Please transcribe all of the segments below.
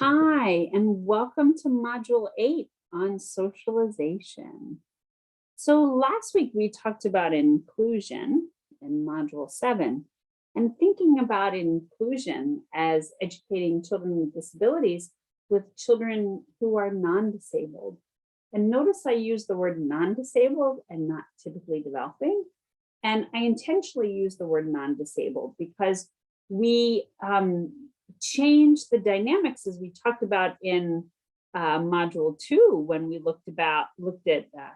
Hi, and welcome to Module 8 on socialization. So last week we talked about inclusion in Module 7 and thinking about inclusion as educating children with disabilities with children who are non-disabled. And notice I use the word non-disabled and not typically developing. And I intentionally use the word non-disabled because we change the dynamics as we talked about in module 2 when we looked at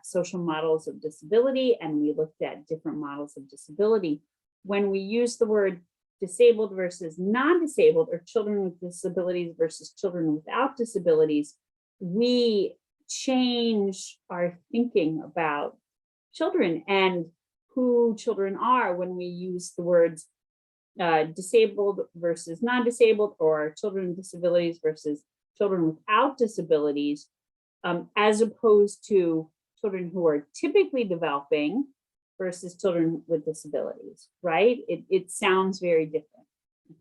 social models of disability, and we looked at different models of disability. When we use the word disabled versus non-disabled, or children with disabilities versus children without disabilities, we change our thinking about children and who children are when we use the words disabled versus non-disabled, or children with disabilities versus children without disabilities, as opposed to children who are typically developing versus children with disabilities, right? It sounds very different,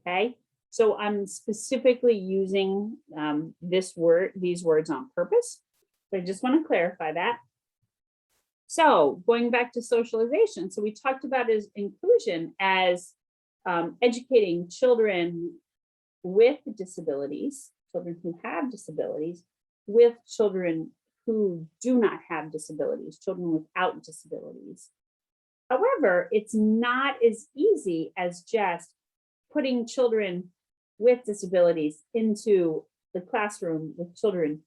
okay? So I'm specifically using these words on purpose. So I just want to clarify that. So going back to socialization, so we talked about inclusion as educating children with disabilities, children who have disabilities, with children who do not have disabilities, children without disabilities. However, it's not as easy as just putting children with disabilities into the classroom with children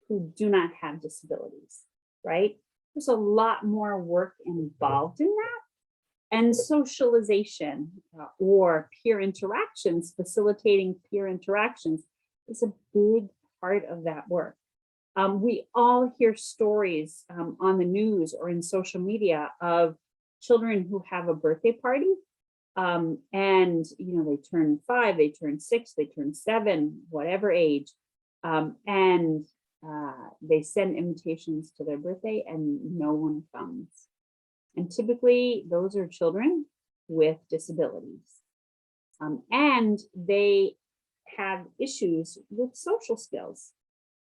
who do not have disabilities, right? There's a lot more work involved in that. And socialization or peer interactions, facilitating peer interactions, is a big part of that work. We all hear stories on the news or in social media of children who have a birthday party, and they turn 5, they turn 6, they turn 7, whatever age, and they send invitations to their birthday and no one comes. And typically those are children with disabilities. And they have issues with social skills,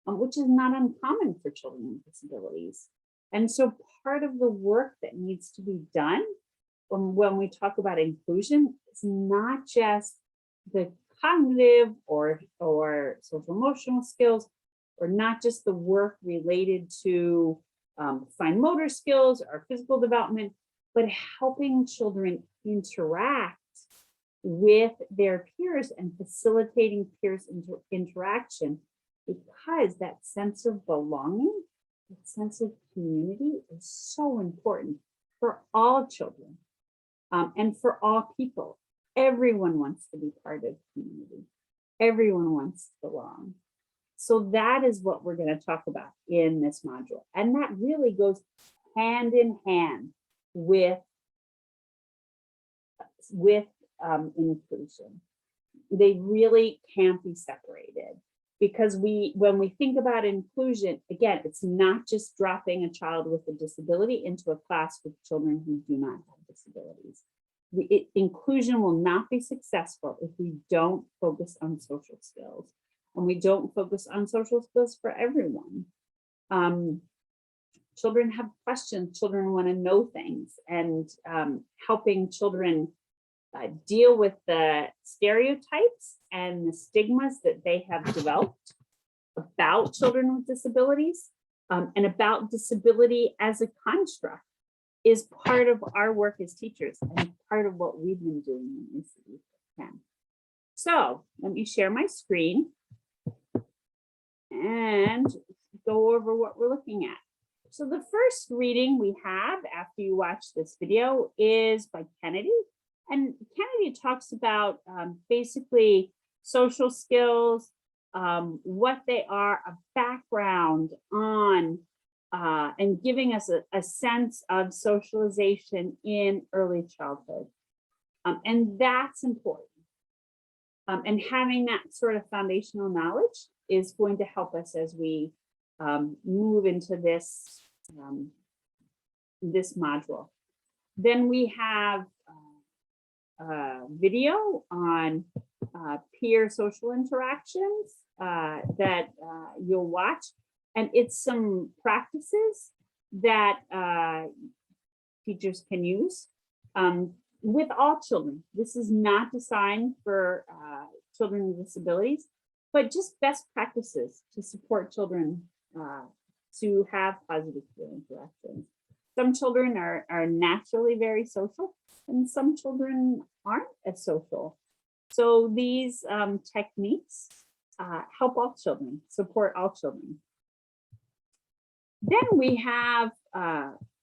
which is not uncommon for children with disabilities. And so part of the work that needs to be done when we talk about inclusion is not just the cognitive or social emotional skills, or not just the work related to fine motor skills or physical development, but helping children interact with their peers and facilitating peers interaction, because that sense of belonging, that sense of community is so important for all children and for all people. Everyone wants to be part of community. Everyone wants to belong. So that is what we're going to talk about in this module. And that really goes hand in hand with inclusion. They really can't be separated, because when we think about inclusion, again, it's not just dropping a child with a disability into a class with children who do not have disabilities. Inclusion will not be successful if we don't focus on social skills. And we don't focus on social skills for everyone. Children have questions, children want to know things, and helping children deal with the stereotypes and the stigmas that they have developed about children with disabilities and about disability as a construct is part of our work as teachers and part of what we've been doing in ECE. So let me share my screen and go over what we're looking at. So the first reading we have after you watch this video is by Kennedy. And Kennedy talks about basically social skills, what they are, a background on, and giving us a sense of socialization in early childhood. And that's important. And having that sort of foundational knowledge is going to help us as we move into this module. Then we have a video on peer social interactions that you'll watch. And it's some practices that teachers can use with all children. This is not designed for children with disabilities, but just best practices to support children to have positive peer interactions. Some children are naturally very social, and some children aren't as social. So these techniques help all children, support all children. Then we have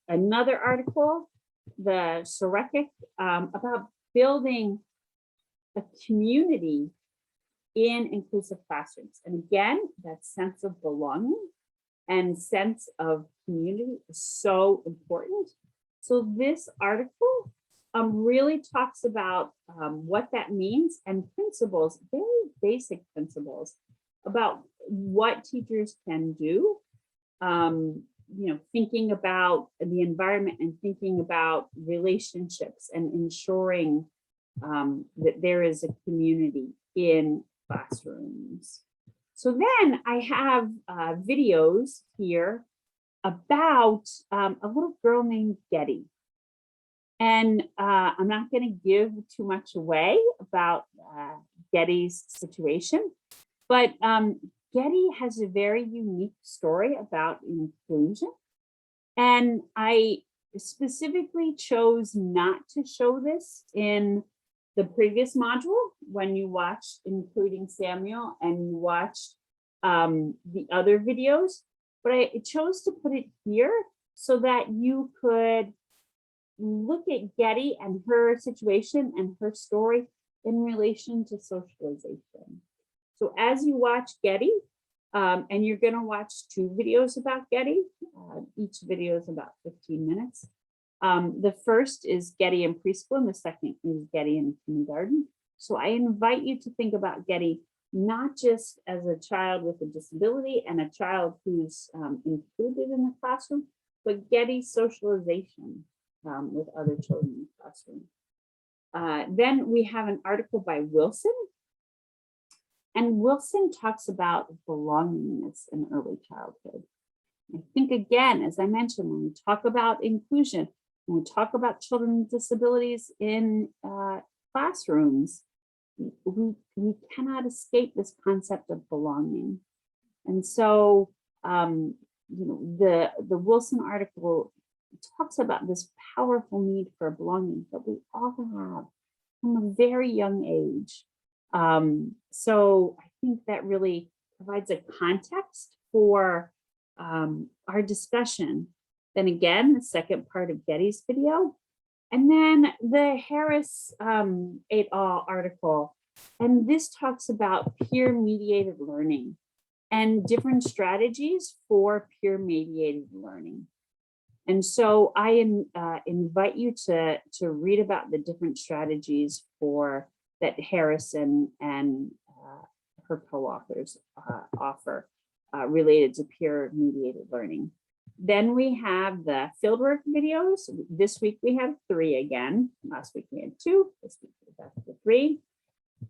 another article, the Sorekic, about building a community in inclusive classrooms. And again, that sense of belonging and sense of community is so important. So this article really talks about what that means and principles, very basic principles about what teachers can do. Thinking about the environment and thinking about relationships and ensuring that there is a community in classrooms. So then I have videos here about a little girl named Getty. And I'm not going to give too much away about Getty's situation, but Getty has a very unique story about inclusion. And I specifically chose not to show this in the previous module when you watched Including Samuel and you watched the other videos, but I chose to put it here so that you could look at Getty and her situation and her story in relation to socialization. So as you watch Getty, and you're going to watch 2 videos about Getty, each video is about 15 minutes. The first is Getty in preschool, and the second is Getty in kindergarten. So I invite you to think about Getty not just as a child with a disability and a child who's included in the classroom, but Getty's socialization with other children in the classroom. Then we have an article by Wilson. And Wilson talks about belongingness in early childhood. I think, again, as I mentioned, when we talk about inclusion, when we talk about children with disabilities in classrooms, we cannot escape this concept of belonging. And so, the Wilson article talks about this powerful need for belonging that we all have from a very young age. So I think that really provides a context for our discussion. Then again, the second part of Getty's video, and then the Harris et al. Article. And this talks about peer-mediated learning and different strategies for peer-mediated learning. And so I invite you to read about the different strategies for that Harrison and her co-authors offer related to peer-mediated learning. Then we have the fieldwork videos. This week we have 3 again. Last week we had 2. This week we're back to 3.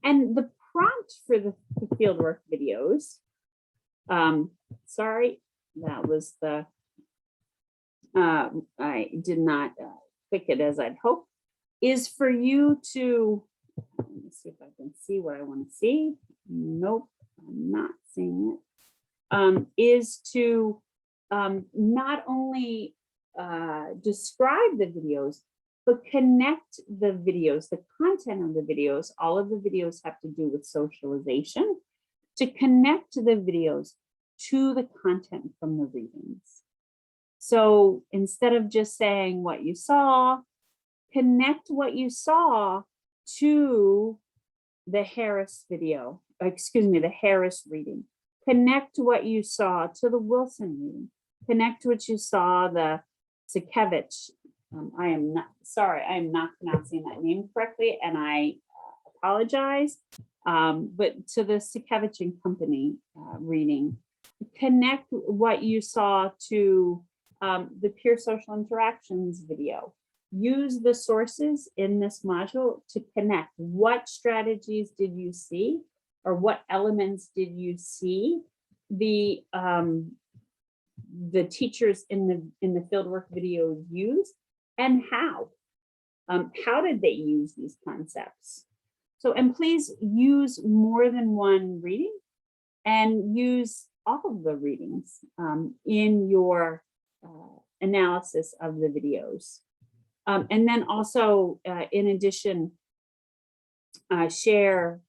And the prompt for the fieldwork videos, sorry, that was the, I did not click it as I'd hoped, is for you to, let me see if I can see what I want to see. Nope, I'm not seeing it. Is to not only describe the videos, but connect the videos, the content of the videos. All of the videos have to do with socialization, to connect the videos to the content from the readings. So instead of just saying what you saw, connect what you saw to the Harris video, the Harris reading. Connect what you saw to the Wilson reading. Connect what you saw, the Sikevich. I am not pronouncing that name correctly, and I apologize. But to the Sikevich and Company reading. Connect what you saw to the peer social interactions video. use the sources in this module to connect. What strategies did you see, or what elements did you see the teachers in the fieldwork video use, and how? How did they use these concepts? So, and please use more than one reading and use all of the readings in your analysis of the videos. And then also, in addition, share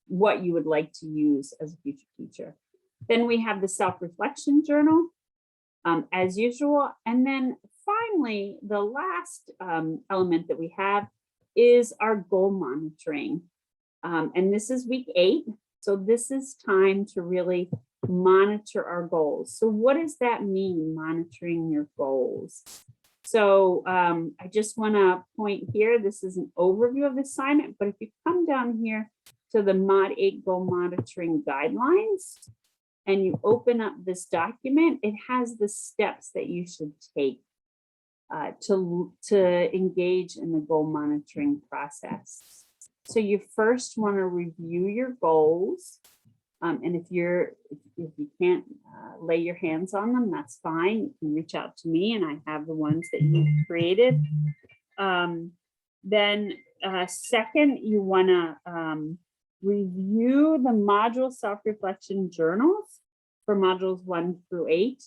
what you would like to use as a future teacher. Then we have the self-reflection journal, as usual. And then finally, the last element that we have is our goal monitoring. And this is week 8. So this is time to really monitor our goals. So what does that mean, monitoring your goals? So I just want to point here, this is an overview of the assignment, but if you come down here to the Mod 8 Goal Monitoring Guidelines, and you open up this document, it has the steps that you should take to engage in the goal monitoring process. So you first want to review your goals. And if you can't lay your hands on them, that's fine. You can reach out to me and I have the ones that you've created. Then second, you want to review the module self-reflection journals for modules 1 through 8.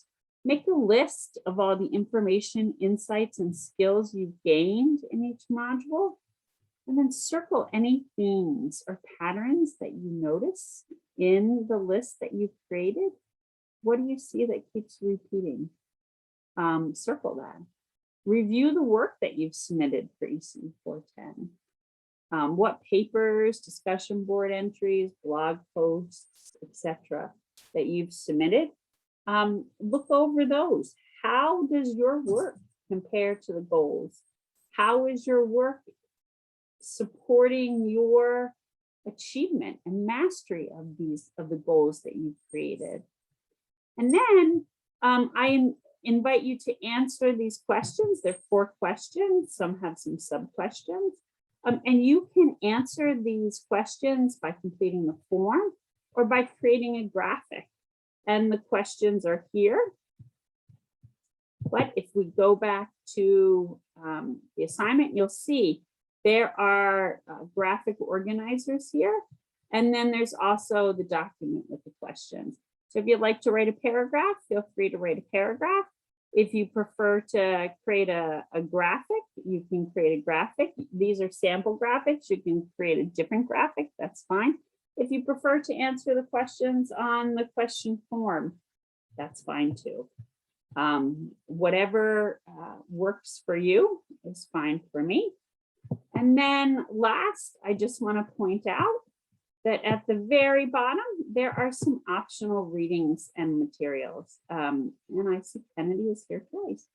Make a list of all the information, insights, and skills you've gained in each module. And then circle any themes or patterns that you notice in the list that you've created. What do you see that keeps repeating? Circle that. Review the work that you've submitted for ECE 410. What papers, discussion board entries, blog posts, etc. that you've submitted. Look over those. How does your work compare to the goals? How is your work supporting your achievement and mastery of the goals that you've created? And then I invite you to answer these questions. There are 4 questions. Some have some sub-questions. And you can answer these questions by completing the form or by creating a graphic. And the questions are here. But if we go back to the assignment, you'll see there are graphic organizers here. And then there's also the document with the questions. So if you'd like to write a paragraph, feel free to write a paragraph. If you prefer to create a graphic, you can create a graphic. These are sample graphics. You can create a different graphic. That's fine. If you prefer to answer the questions on the question form, that's fine too. Whatever works for you is fine for me. And then last, I just want to point out that at the very bottom, there are some optional readings and materials. And I see Kennedy is here twice.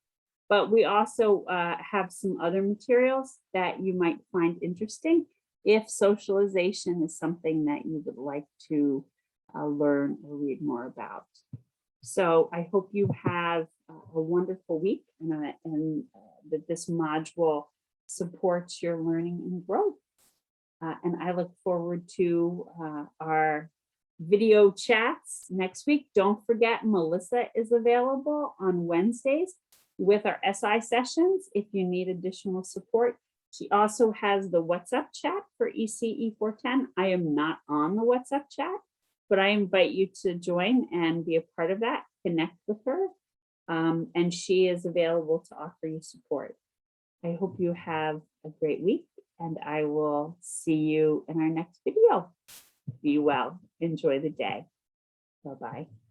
But we also have some other materials that you might find interesting if socialization is something that you would like to learn or read more about. So I hope you have a wonderful week and that this module supports your learning and growth. And I look forward to our video chats next week. Don't forget, Melissa is available on Wednesdays with our SI sessions if you need additional support. She also has the WhatsApp chat for ECE 410. I am not on the WhatsApp chat, but I invite you to join and be a part of that, connect with her, and she is available to offer you support. I hope you have a great week, and I will see you in our next video. Be well. Enjoy the day. Bye-bye.